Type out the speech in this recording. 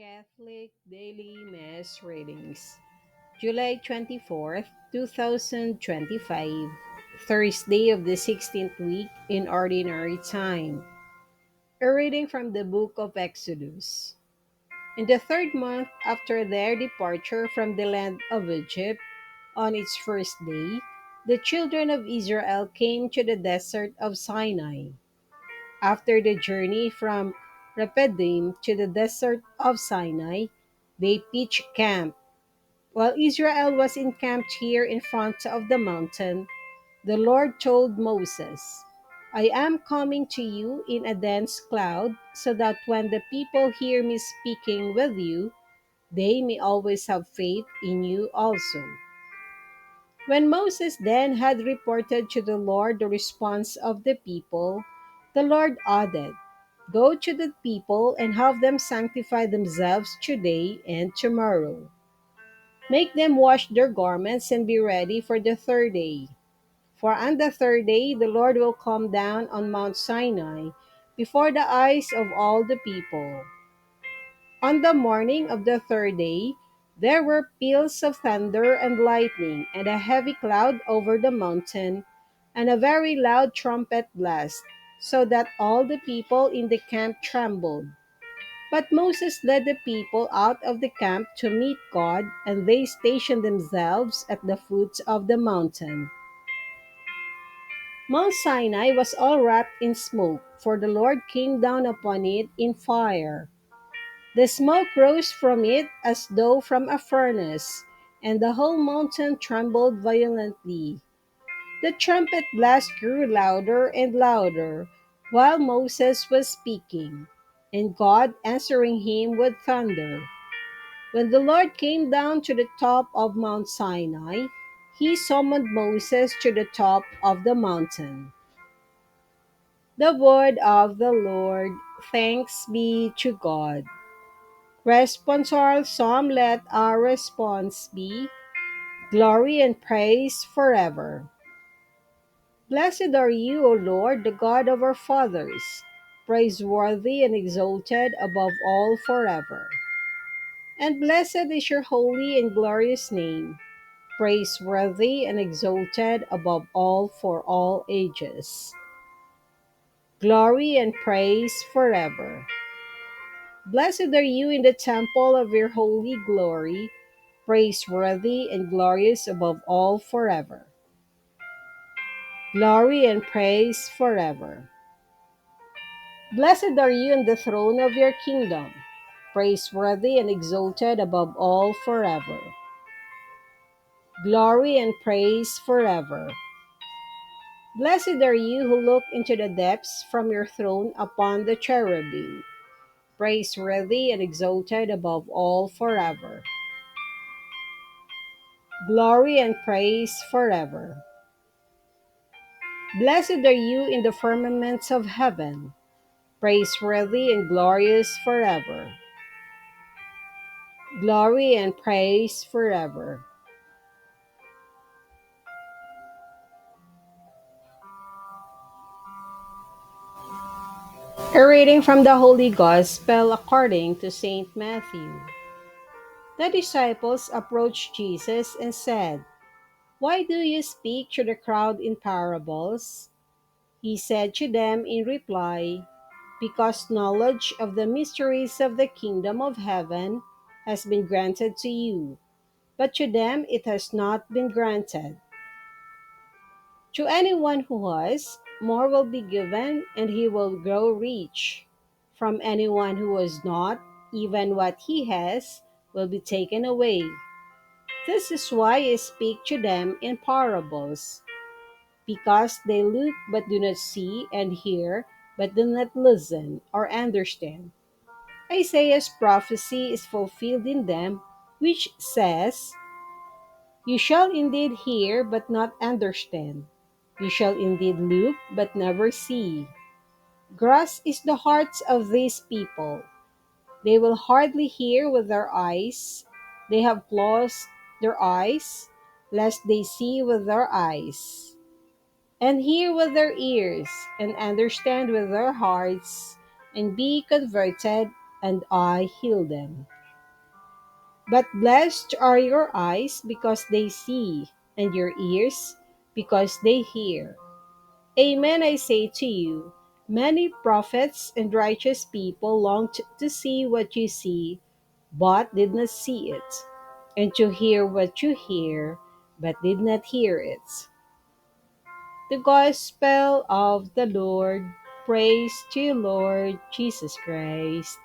Catholic Daily Mass Readings, July 24th, 2025, Thursday of the 16th week in Ordinary Time. A reading from the book of Exodus. In the third month after their departure from the land of Egypt, on its first day, the children of Israel came to the desert of Sinai. After the journey from Rephidim to the desert of Sinai, they pitched camp. While Israel was encamped here in front of the mountain, the Lord told Moses, I am coming to you in a dense cloud, so that when the people hear me speaking with you, they may always have faith in you also. When Moses then had reported to the Lord the response of the people, the Lord added, Go to the people and have them sanctify themselves today and tomorrow. Make them wash their garments and be ready for the third day. For on the third day the Lord will come down on Mount Sinai before the eyes of all the people. On the morning of the third day, there were peals of thunder and lightning, and a heavy cloud over the mountain, and a very loud trumpet blast, so that all the people in the camp trembled. But Moses led the people out of the camp to meet God, and they stationed themselves at the foot of the mountain. Mount Sinai was all wrapped in smoke, for the Lord came down upon it in fire. The smoke rose from it as though from a furnace, and the whole mountain trembled violently. The trumpet blast grew louder and louder while Moses was speaking, and God answering him with thunder. When the Lord came down to the top of Mount Sinai, he summoned Moses to the top of the mountain. The word of the Lord. Thanks be to God. Responsorial Psalm. Let our response be glory and praise forever. Blessed are you, O Lord, the God of our fathers, praiseworthy and exalted above all forever. And blessed is your holy and glorious name, praiseworthy and exalted above all for all ages. Glory and praise forever. Blessed are you in the temple of your holy glory, praiseworthy and glorious above all forever. Glory and praise forever. Blessed are you in the throne of your kingdom, praiseworthy and exalted above all forever. Glory and praise forever. Blessed are you who look into the depths from your throne upon the cherubim, praiseworthy and exalted above all forever. Glory and praise forever. Blessed are you in the firmaments of heaven, praiseworthy and glorious forever. Glory and praise forever. A reading from the Holy Gospel according to Saint Matthew. The disciples approached Jesus and said, Why do you speak to the crowd in parables? He said to them in reply, Because knowledge of the mysteries of the kingdom of heaven has been granted to you, but to them it has not been granted. To anyone who has, more will be given, and he will grow rich. From anyone who has not, even what he has will be taken away. This is why I speak to them in parables, because they look but do not see, and hear but do not listen or understand. Isaiah's prophecy is fulfilled in them, which says, You shall indeed hear but not understand. You shall indeed look but never see. Gross is the hearts of these people. They will hardly hear with their eyes. They have closed their eyes, lest they see with their eyes, and hear with their ears, and understand with their hearts, and be converted, and I heal them. But blessed are your eyes because they see, and your ears because they hear. Amen, I say to you, many prophets and righteous people longed to see what you see, but did not see it, and to hear what you hear, but did not hear it. The Gospel of the Lord. Praise to you, Lord Jesus Christ.